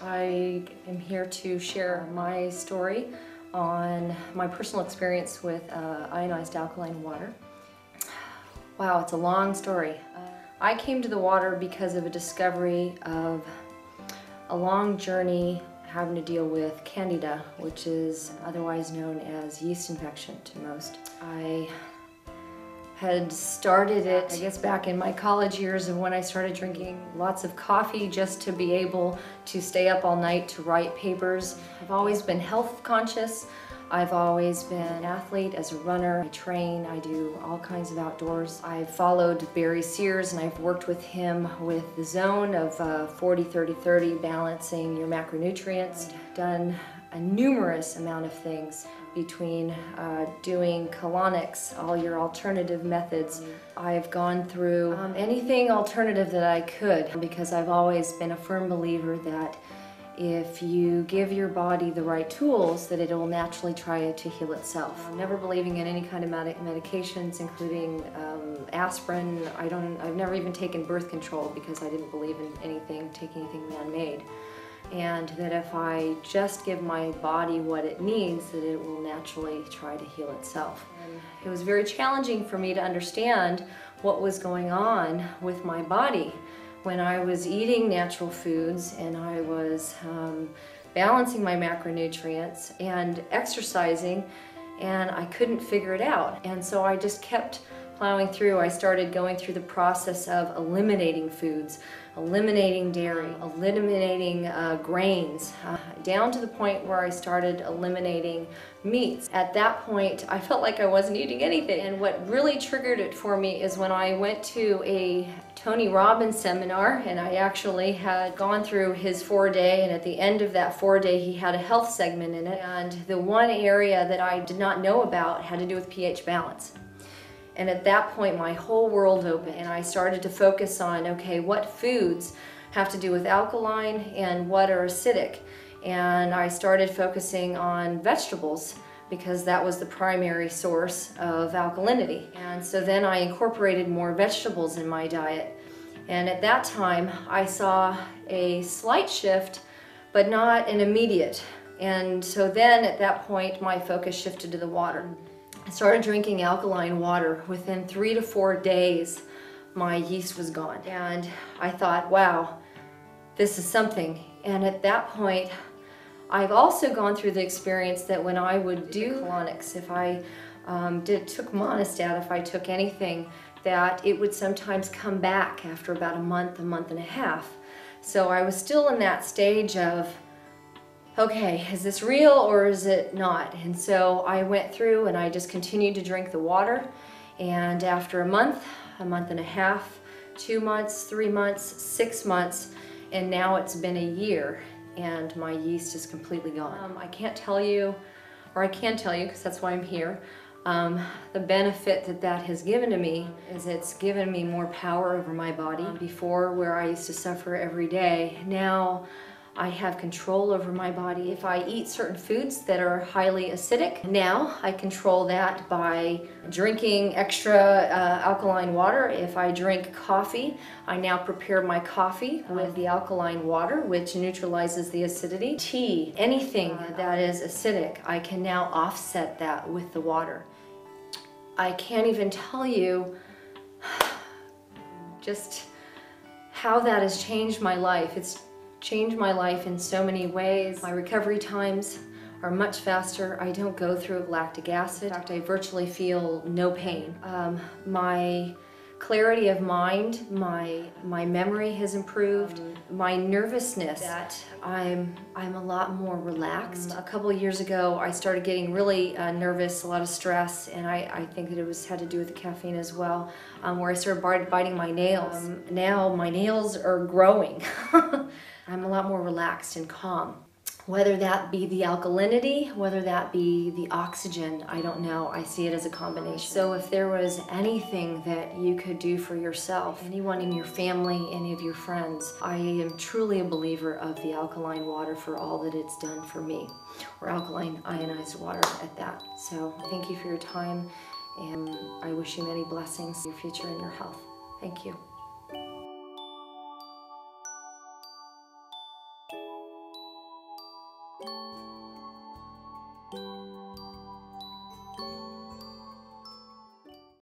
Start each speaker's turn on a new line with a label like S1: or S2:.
S1: I am here to share my story on my personal experience with ionized alkaline water. Wow, it's a long story. I came to the water because of a discovery of a long journey having to deal with Candida, which is otherwise known as yeast infection to most. I had started it, I guess, back in my college years of when I started drinking lots of coffee just to be able to stay up all night to write papers. I've always been health conscious. I've always been an athlete as a runner. I train, I do all kinds of outdoors. I've followed Barry Sears and I've worked with him with the zone of 40-30-30, balancing your macronutrients. I've done a numerous amount of things between doing colonics, all your alternative methods. I've gone through anything alternative that I could because I've always been a firm believer that if you give your body the right tools, that it will naturally try to heal itself. I'm never believing in any kind of medications, including aspirin. I've never even taken birth control because I didn't believe in taking anything man-made. And that if I just give my body what it needs, that it will naturally try to heal itself. And it was very challenging for me to understand what was going on with my body when I was eating natural foods and I was balancing my macronutrients and exercising, and I couldn't figure it out. And so I just kept plowing through. I started going through the process of eliminating foods, eliminating dairy, eliminating grains, down to the point where I started eliminating meats. At that point, I felt like I wasn't eating anything. And what really triggered it for me is when I went to a Tony Robbins seminar, and I actually had gone through his 4-day, and at the end of that 4-day, he had a health segment in it. And the one area that I did not know about had to do with pH balance. And at that point, my whole world opened, and I started to focus on, okay, what foods have to do with alkaline and what are acidic. And I started focusing on vegetables because that was the primary source of alkalinity. And so then I incorporated more vegetables in my diet. And at that time, I saw a slight shift, but not an immediate. And so then at that point, my focus shifted to the water. I started drinking alkaline water. Within 3 to 4 days, my yeast was gone. And I thought, wow, this is something. And at that point, I've also gone through the experience that when I would do colonics, if I took monostat, if I took anything, that it would sometimes come back after about a month and a half. So I was still in that stage of, okay, is this real or is it not? And so I went through and I just continued to drink the water. And after a month and a half, 2 months, 3 months, 6 months, and now it's been a year and my yeast is completely gone. I can't tell you, or I can tell you because that's why I'm here, the benefit that has given to me is it's given me more power over my body. Before, where I used to suffer every day, now I have control over my body. If I eat certain foods that are highly acidic, now I control that by drinking extra alkaline water. If I drink coffee, I now prepare my coffee with the alkaline water, which neutralizes the acidity. Tea, anything that is acidic, I can now offset that with the water. I can't even tell you just how that has changed my life. It's changed my life in so many ways. My recovery times are much faster. I don't go through lactic acid. In fact, I virtually feel no pain. My clarity of mind, my memory has improved. My nervousness, that I'm a lot more relaxed. A couple of years ago, I started getting really nervous, a lot of stress, and I think that it had to do with the caffeine as well, where I started biting my nails. Now my nails are growing. I'm a lot more relaxed and calm. Whether that be the alkalinity, whether that be the oxygen, I don't know. I see it as a combination. So if there was anything that you could do for yourself, anyone in your family, any of your friends, I am truly a believer of the alkaline water for all that it's done for me, or alkaline ionized water at that. So thank you for your time, and I wish you many blessings in your future and your health. Thank you.